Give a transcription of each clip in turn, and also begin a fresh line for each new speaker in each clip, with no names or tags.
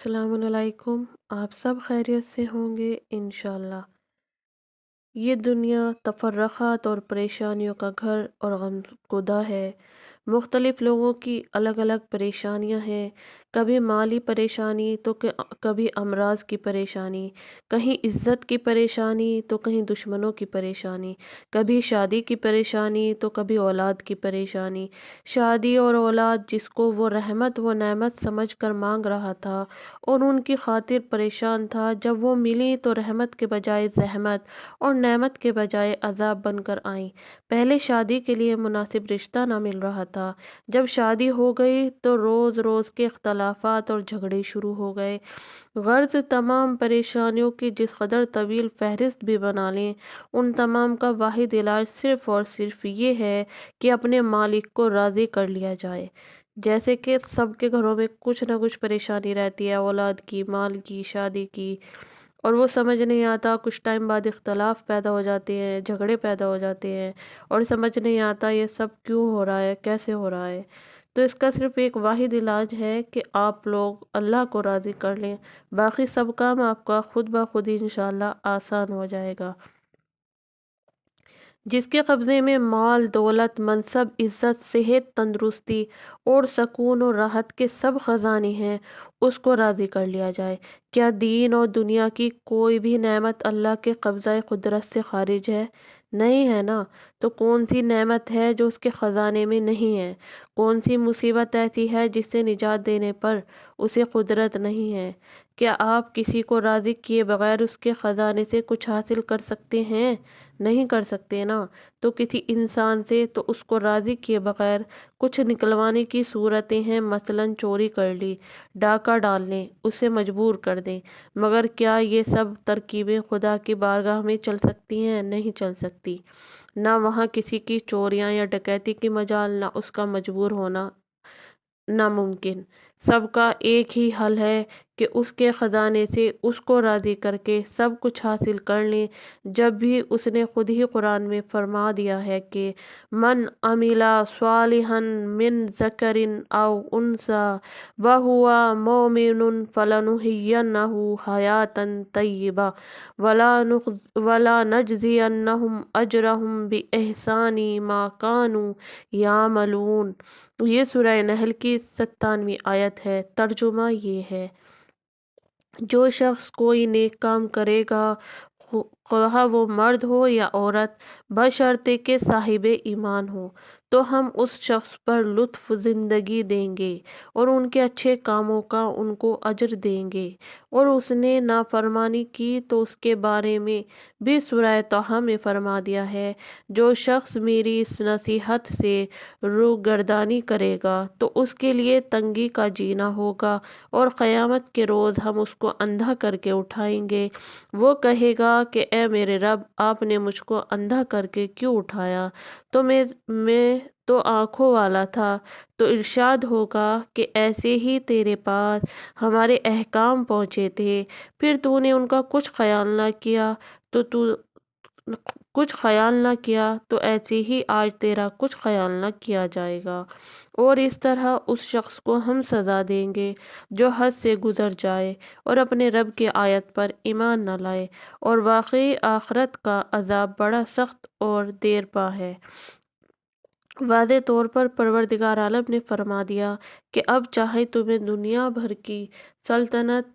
السلام علیکم۔ آپ سب خیریت سے ہوں گے انشاءاللہ۔ یہ دنیا تفرقات اور پریشانیوں کا گھر اور غم گدہ ہے۔ مختلف لوگوں کی الگ الگ پریشانیاں ہیں، کبھی مالی پریشانی تو کبھی امراض کی پریشانی، کہیں عزت کی پریشانی تو کہیں دشمنوں کی پریشانی، کبھی شادی کی پریشانی تو کبھی اولاد کی پریشانی۔ شادی اور اولاد جس کو وہ رحمت و نعمت سمجھ کر مانگ رہا تھا اور ان کی خاطر پریشان تھا، جب وہ ملی تو رحمت کے بجائے زحمت اور نعمت کے بجائے عذاب بن کر آئیں۔ پہلے شادی کے لیے مناسب رشتہ نہ مل رہا تھا، جب شادی ہو گئی تو روز روز کے اختلافات اور جھگڑے شروع ہو گئے۔ غرض تمام پریشانیوں کی جس قدر طویل فہرست بھی بنا لیں، ان تمام کا واحد علاج صرف اور صرف یہ ہے کہ اپنے مالک کو راضی کر لیا جائے۔ جیسے کہ سب کے گھروں میں کچھ نہ کچھ پریشانی رہتی ہے، اولاد کی، مال کی، شادی کی، اور وہ سمجھ نہیں آتا۔ کچھ ٹائم بعد اختلاف پیدا ہو جاتے ہیں، جھگڑے پیدا ہو جاتے ہیں، اور سمجھ نہیں آتا یہ سب کیوں ہو رہا ہے، کیسے ہو رہا ہے۔ تو اس کا صرف ایک واحد علاج ہے کہ آپ لوگ اللہ کو راضی کر لیں، باقی سب کام آپ کا خود بخود انشاءاللہ آسان ہو جائے گا۔ جس کے قبضے میں مال، دولت، منصب، عزت، صحت، تندرستی اور سکون و راحت کے سب خزانے ہیں، اس کو راضی کر لیا جائے۔ کیا دین اور دنیا کی کوئی بھی نعمت اللہ کے قبضہ قدرت سے خارج ہے؟ نہیں ہے نا۔ تو کون سی نعمت ہے جو اس کے خزانے میں نہیں ہے؟ کون سی مصیبت ایسی ہے جس سے نجات دینے پر اسے قدرت نہیں ہے؟ کیا آپ کسی کو راضی کیے بغیر اس کے خزانے سے کچھ حاصل کر سکتے ہیں؟ نہیں کر سکتے نا۔ تو کسی انسان سے تو اس کو راضی کیے بغیر کچھ نکلوانے کی صورتیں ہیں، مثلاً چوری کر لی، ڈاکہ ڈال لیں، اسے مجبور کر دیں، مگر کیا یہ سب ترکیبیں خدا کی بارگاہ میں چل سکتی ہیں؟ نہیں چل سکتی۔ نہ وہاں کسی کی چوریاں یا ڈکیتی کی مجال، نہ اس کا مجبور ہونا ناممکن۔ سب کا ایک ہی حل ہے کہ اس کے خزانے سے اس کو راضی کر کے سب کچھ حاصل کر لیں، جب بھی اس نے خود ہی قرآن میں فرما دیا ہے کہ من عمل صالحا من ذکر او انثی وہو مؤمن فلنحیینہ حیاۃ طیبہ ولنجزینہم اجرہم بإحسان ما کانوا یعملون۔ یہ سورہ نحل کی 97ویں آیت ہے۔ ترجمہ یہ ہے، جو شخص کوئی نیک کام کرے گا، خواہ وہ مرد ہو یا عورت، بشرطے کہ صاحب ایمان ہو، تو ہم اس شخص پر لطف زندگی دیں گے اور ان کے اچھے کاموں کا ان کو اجر دیں گے۔ اور اس نے نافرمانی کی تو اس کے بارے میں بھی سورہ طٰہٰ میں فرما دیا ہے، جو شخص میری اس نصیحت سے روگردانی کرے گا تو اس کے لیے تنگی کا جینا ہوگا، اور قیامت کے روز ہم اس کو اندھا کر کے اٹھائیں گے۔ وہ کہے گا کہ اے میرے رب، آپ نے مجھ کو اندھا کر کے کیوں اٹھایا؟ تو میں تو آنکھوں والا تھا۔ تو ارشاد ہوگا کہ ایسے ہی تیرے پاس ہمارے احکام پہنچے تھے، پھر تو نے ان کا کچھ خیال نہ کیا تو ایسے ہی آج تیرا کچھ خیال نہ کیا جائے گا۔ اور اس طرح اس شخص کو ہم سزا دیں گے جو حد سے گزر جائے اور اپنے رب کی آیت پر ایمان نہ لائے، اور واقعی آخرت کا عذاب بڑا سخت اور دیر پا ہے۔ واضح طور پر پروردگار عالم نے فرما دیا کہ اب چاہے تمہیں دنیا بھر کی سلطنت،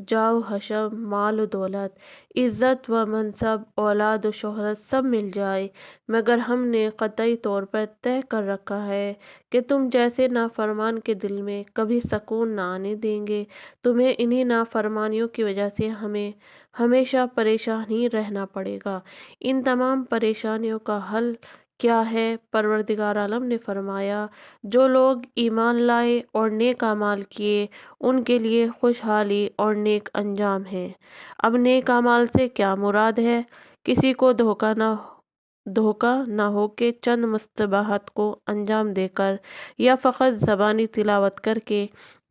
جاہ و حشم، مال و دولت، عزت و منصب، اولاد و شہرت سب مل جائے، مگر ہم نے قطعی طور پر طے کر رکھا ہے کہ تم جیسے نافرمان کے دل میں کبھی سکون نہ آنے دیں گے۔ تمہیں انہی نافرمانیوں کی وجہ سے ہمیں ہمیشہ پریشان ہی رہنا پڑے گا۔ ان تمام پریشانیوں کا حل کیا ہے؟ پروردگار عالم نے فرمایا، جو لوگ ایمان لائے اور نیک اعمال کیے ان کے لیے خوشحالی اور نیک انجام ہے۔ اب نیک اعمال سے کیا مراد ہے؟ کسی کو دھوکہ نہ ہو کہ چند مستحبات کو انجام دے کر یا فقط زبانی تلاوت کر کے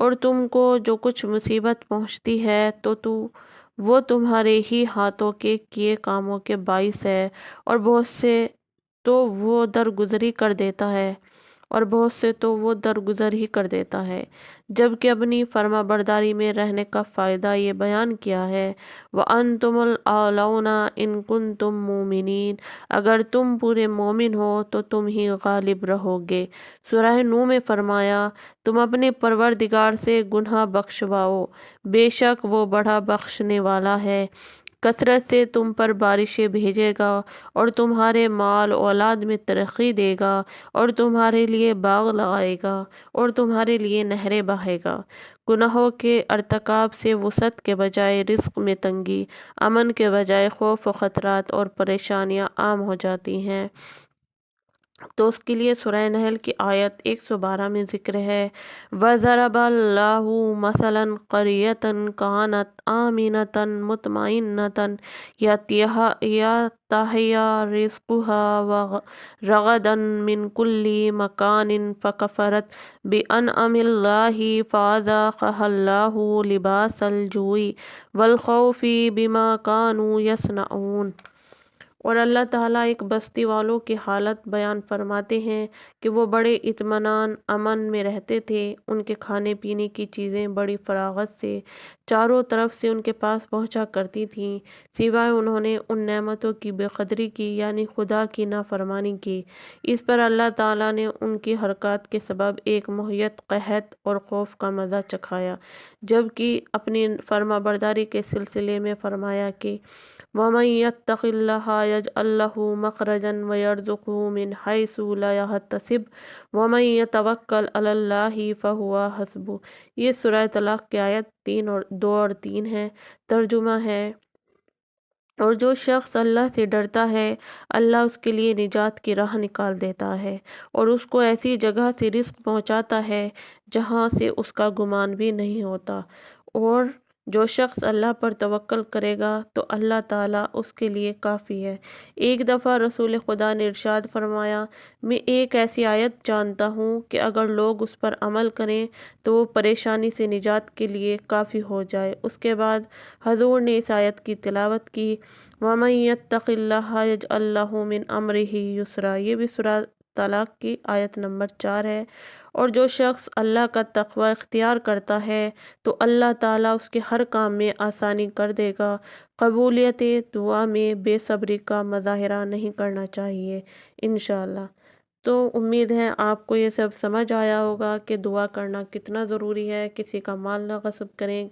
اور تم کو جو کچھ مصیبت پہنچتی ہے وہ تمہارے ہی ہاتھوں کے کیے کاموں کے باعث ہے، اور بہت سے تو وہ درگزری کر دیتا ہے جبکہ اپنی فرما برداری میں رہنے کا فائدہ یہ بیان کیا ہے، وَأَنْتُمُ الْأَعْلَوْنَ إِن كُنتُم مُؤْمِنِينَ، اگر تم پورے مومن ہو تو تم ہی غالب رہو گے۔ سورہ نو میں فرمایا، تم اپنے پروردگار سے گناہ بخشواؤ، بے شک وہ بڑا بخشنے والا ہے۔ کثرت سے تم پر بارشیں بھیجے گا اور تمہارے مال اولاد میں ترقی دے گا، اور تمہارے لیے باغ لگائے گا اور تمہارے لیے نہریں بہائے گا۔ گناہوں کے ارتکاب سے وسعت کے بجائے رزق میں تنگی، امن کے بجائے خوف و خطرات اور پریشانیاں عام ہو جاتی ہیں۔ تو اس کے لیے سورہ نحل کی آیت 112 میں ذکر ہے، وَضَرَبَ اللَّهُ مَثَلًا قَرْيَةً كَانَتْ آمِنَةً مُطْمَئِنَّةً يَأْتِيهَا رِزْقُهَا رَغَدًا مِنْ كُلِّ مَكَانٍ فَكَفَرَتْ بِأَنْعُمِ اللَّهِ فَأَذَاقَهَا اللَّهُ لِبَاسَ الْجُوعِ وَالْخَوْفِ بِمَا كَانُوا يَصْنَعُونَ۔ اور اللہ تعالیٰ ایک بستی والوں کی حالت بیان فرماتے ہیں کہ وہ بڑے اطمینان امن میں رہتے تھے، ان کے کھانے پینے کی چیزیں بڑی فراغت سے چاروں طرف سے ان کے پاس پہنچا کرتی تھیں، سوائے انہوں نے ان نعمتوں کی بے قدری کی یعنی خدا کی نافرمانی کی۔ اس پر اللہ تعالیٰ نے ان کی حرکات کے سبب ایک محیط قحط اور خوف کا مزہ چکھایا، جبکہ اپنی فرما برداری کے سلسلے میں فرمایا کہ وَمَن يَتَّقِ اللَّهَ يَجْعَل لَّهُ مَخْرَجًا وَيَرْزُقْهُ مِنْ حَيْثُ لَا يَحْتَسِبُ وَمَن يَتَوَكَّلْ عَلَى اللَّهِ فَهُوَ حَسْبُهُ۔ یہ سورہ طلاق کی آیت 2 اور 3 ہے۔ ترجمہ ہے، اور جو شخص اللہ سے ڈرتا ہے، اللہ اس کے لیے نجات کی راہ نکال دیتا ہے اور اس کو ایسی جگہ سے رزق پہنچاتا ہے جہاں سے اس کا گمان بھی نہیں ہوتا، اور جو شخص اللہ پر توکل کرے گا تو اللہ تعالیٰ اس کے لیے کافی ہے۔ ایک دفعہ رسول خدا نے ارشاد فرمایا، میں ایک ایسی آیت جانتا ہوں کہ اگر لوگ اس پر عمل کریں تو وہ پریشانی سے نجات کے لیے کافی ہو جائے۔ اس کے بعد حضور نے اس آیت کی تلاوت کی، وَمَن يَتَّقِ اللَّهَ يَجْعَل لَّهُ مِنْ أَمْرِهِ يُسْرًا۔ یہ بھی سورہ طلاق کی آیت نمبر 4 ہے۔ اور جو شخص اللہ کا تقوی اختیار کرتا ہے تو اللہ تعالیٰ اس کے ہر کام میں آسانی کر دے گا۔ قبولیت دعا میں بے صبری کا مظاہرہ نہیں کرنا چاہیے انشاءاللہ۔ تو امید ہے آپ کو یہ سب سمجھ آیا ہوگا کہ دعا کرنا کتنا ضروری ہے، کسی کا مال نہ غصب کریں،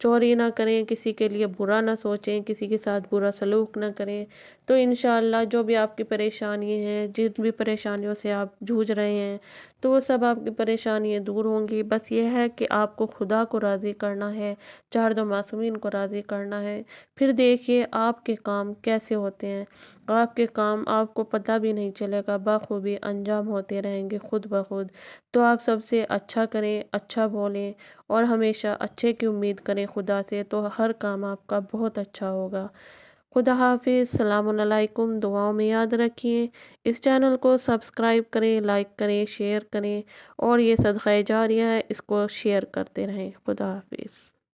چوری نہ کریں، کسی کے لیے برا نہ سوچیں، کسی کے ساتھ برا سلوک نہ کریں۔ تو انشاءاللہ جو بھی آپ کی پریشانی ہیں، جن بھی پریشانیوں سے آپ جھوج رہے ہیں، تو وہ سب آپ کی پریشانیاں دور ہوں گی۔ بس یہ ہے کہ آپ کو خدا کو راضی کرنا ہے، 4 معصومین کو راضی کرنا ہے، پھر دیکھیے آپ کے کام کیسے ہوتے ہیں۔ آپ کے کام آپ کو پتہ بھی نہیں چلے گا، بخوبی انجام ہوتے رہیں گے خود بخود۔ تو آپ سب سے اچھا کریں، اچھا بولیں اور ہمیشہ اچھے کی امید کریں خدا سے، تو ہر کام آپ کا بہت اچھا ہوگا۔ خدا حافظ، السلام علیکم، دعاؤں میں یاد رکھیں۔ اس چینل کو سبسکرائب کریں، لائک کریں، شیئر کریں، اور یہ صدقہ جاریہ ہے، اس کو شیئر کرتے رہیں۔ خدا حافظ۔